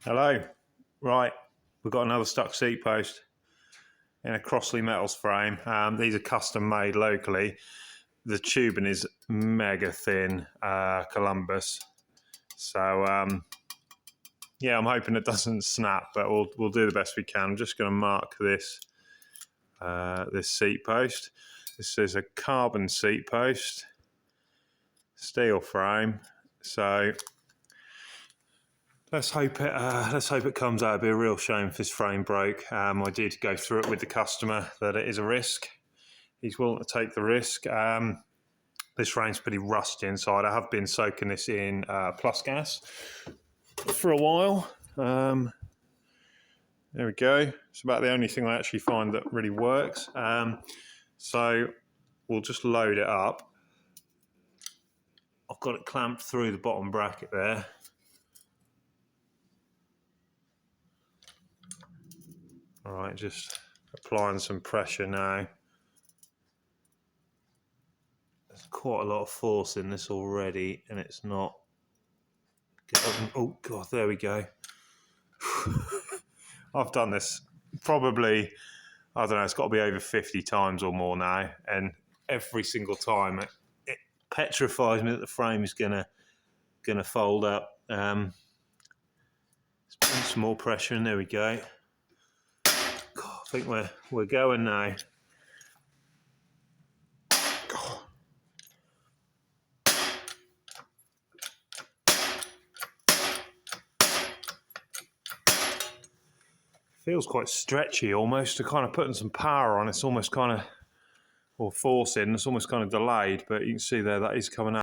Hello. Right, we've got another stuck seat post in a Crossley Metals frame. These are custom made locally. The tubing is mega thin, Columbus. So yeah, I'm hoping it doesn't snap, but we'll do the best we can. I'm just going to mark this this seat post. This is a carbon seat post, steel frame. So let's hope it comes out. It'd be a real shame if this frame broke. I did go through it with the customer that it is a risk. He's willing to take the risk. This frame's pretty rusty inside. I have been soaking this in plus gas for a while. There we go. It's about the only thing I actually find that really works. So we'll just load it up. I've got it clamped through the bottom bracket there. All right, just applying some pressure now. There's quite a lot of force in this already, and it's not. Oh God, there we go. I've done this probably, I don't know, it's got to be over 50 times or more now, and every single time it petrifies me that the frame is gonna fold up. Let's put some more pressure in. There we go. God, I think we're going now. Feels quite stretchy almost. To kind of putting some power on, it's almost kind of, or force in, it's almost kind of delayed, but you can see there that is coming out.